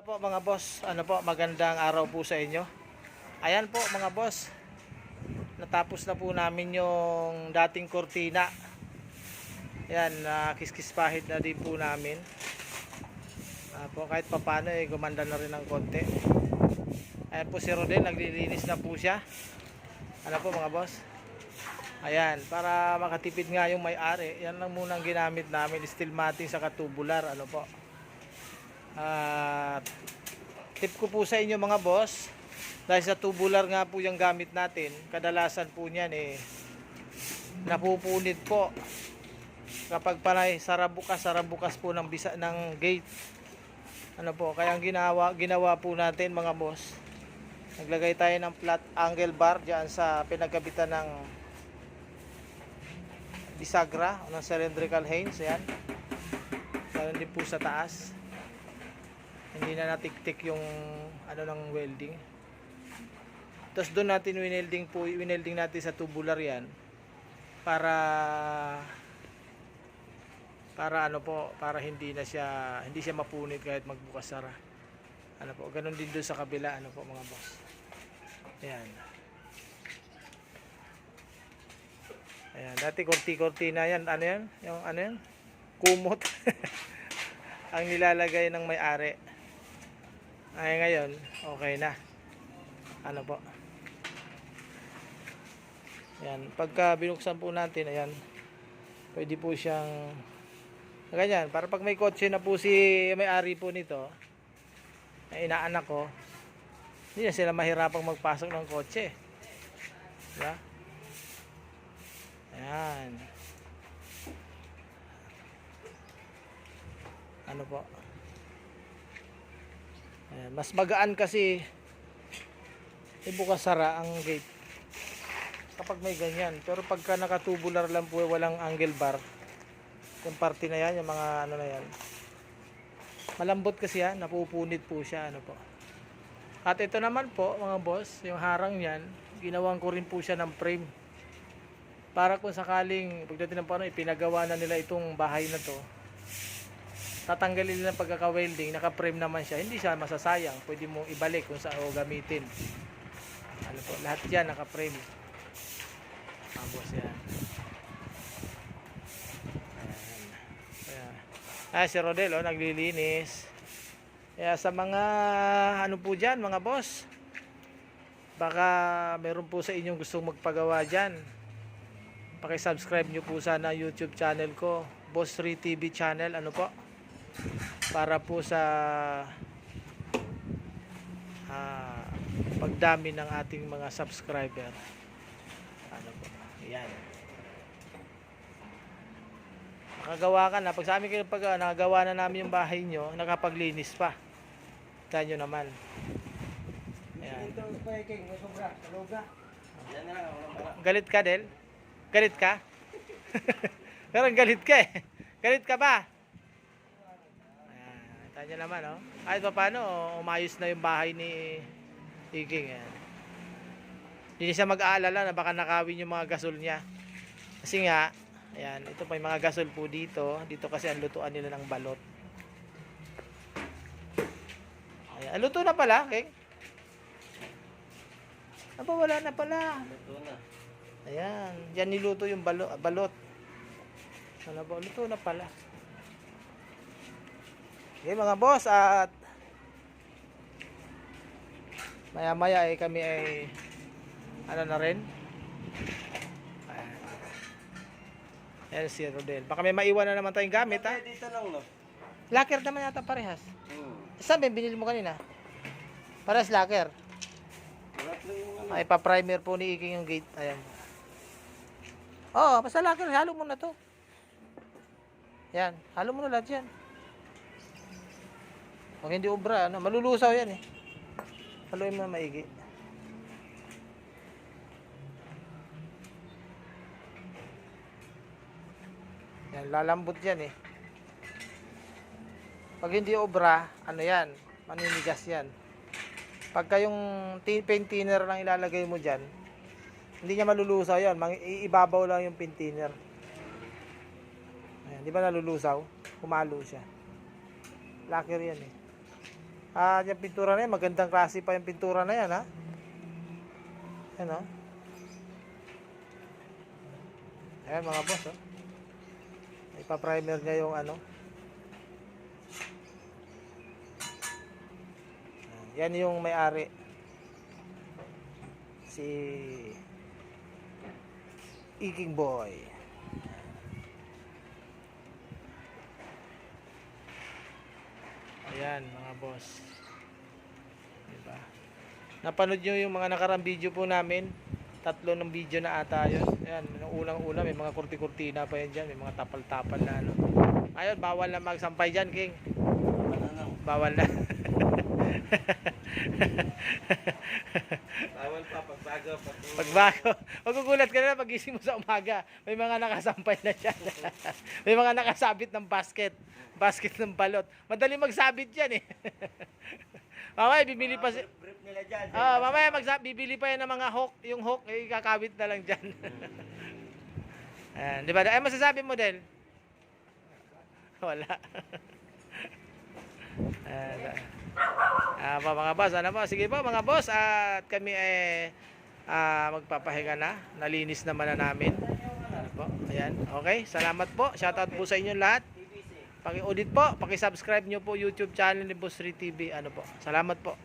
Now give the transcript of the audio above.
Po mga boss, magandang araw po sa inyo. Ayan po mga boss, natapos na po namin yung dating kortina. Ayan, kiskis pahid na din po namin. Kahit papano gumanda na rin ng konti. Ayan po si Rodel, naglilinis na po siya. Ano po mga boss? Ayan, para makatipid nga yung may-ari, yan lang munang ginamit namin, steel matting sa tubular. Tip ko po sa inyo mga boss, dahil sa tubular nga po yung gamit natin, kadalasan po niyan napupunit po kapag panay sarabukas po ng bisa ng gate. Kaya ang ginawa po natin mga boss, naglagay tayo ng flat angle bar diyan sa pinagkabitan ng bisagra o ng cylindrical hinge. Ayan, ganoon din po sa taas, hindi na natiktik yung ng welding. Tapos doon natin winelding natin sa tubular yan para hindi siya mapunit kahit magbukas sara. Ganun din doon sa kabila mga boss. Ayan. Ayan, dati kortina yan, yung kumot. Ang nilalagay ng may-ari. Ay ngayon, okay na. Ayan, pagka binuksan po natin, ayan, pwede po siyang ganyan, para pag may kotse na po si may-ari po nito, ay inaanak ko, hindi na sila mahirapang magpasok ng kotse. Diba? Ayan. Ayan, mas magaan kasi ibukas sara ang gate kapag may ganyan. Pero pagka nakatubular lang po, walang angle bar, yung parte na yan, yung mga na yan, malambot kasi yan, napupunit po siya. At ito naman po mga boss, yung harang yan, ginawang ko rin po siya ng frame para kung sakaling pagdating ng panahon ipinagawa na nila itong bahay na to, tatanggalin nila pagkaka-welding, naka-frame naman siya, hindi siya masasayang, pwede mo ibalik kung saan o gamitin. Lahat yan naka-frame. Boss yan. Ayan. Si Rodel naglilinis. Kaya sa mga po dyan mga boss, baka meron po sa inyong gustong magpagawa dyan, paki-subscribe nyo po sana YouTube channel ko, Boss 3 TV channel, para po sa pagdami ng ating mga subscriber. Ayan. Nakagawa ka na. Pag sa amin kayo nakagawa na namin yung bahay nyo, nakapaglinis pa. Tayo nyo naman. Ayan. Galit ka, Del? Galit ka? Pero galit ka eh. Galit ka ba? Ayan. Tayo nyo naman, oh. Ay, paano? Umayos na yung bahay ni Iking. Ayan. Hindi siya mag-aalala na baka nakawin yung mga gasol niya. Kasi nga, ayan, ito pa yung mga gasol po dito. Dito kasi ang lutuan nila ng balot. Ayan, luto na pala, King. Wala na pala. Luto na. Ayan, yan niluto yung balot. Luto na pala. Okay mga boss, at maya-maya kami na rin. Ayan si Rodel. Baka may maiwan na naman tayong gamit, ha? Dito lang, no? Locker naman yata parehas. Saan ba binili mo kanina? Parehas locker. Ay, pa-primer po ni Iking yung gate. Ayan. Oo, basta locker. Halo mo na to. Yan. Halo mo na lahat yan. Pag hindi obra, malulusaw yan eh. Haluin mo na maigi. Yan, lalambot yan eh. Pag hindi obra, yan, maninigas yan. Pagka yung paint thinner lang ilalagay mo dyan, hindi niya malulusaw yan. Iibabaw lang yung paint thinner. Ayan, di ba nalulusaw? Kumalo siya. Lacquer yan eh. Yung pintura na yan, magandang klase pa yung pintura na yan, ha? Ayan, oh. Ayan, mga boss, oh. Ipa-primer niya yung ano. Yan yung may-ari. Si Iking Boy. Ayan, mga boss. Diba? Napanood nyo yung mga nakarang video po namin. 3 ng video na ata yun. Ayan, nung unang-una may mga kurti-kurtina pa yan dyan. May mga tapal-tapal na ano. Ayun, bawal na magsampay dyan, King. Bawal na. Bawal pa pagbago. Pagbago. Magugulat ka na pagising mo sa umaga. May mga nakasampay na dyan. May mga nakasabit ng basket. Basket ng balot. Madali magsabit yan eh. Mamaya bibili pa si... Brief nila dyan. Mamaya bibili pa yan ng mga hook. Yung hook, kakawit na lang dyan. Di ba? Ay, masasabi mo, Del? Wala. Mga boss, ano po? Sige po mga boss, at kami magpapahinga na. Nalinis naman na namin. Ano po? Ayan. Okay, salamat po. Shoutout po sa inyo lahat. Paki-audit po, paki-subscribe nyo po YouTube channel ni Boss Ray TV. Ano po? Salamat po.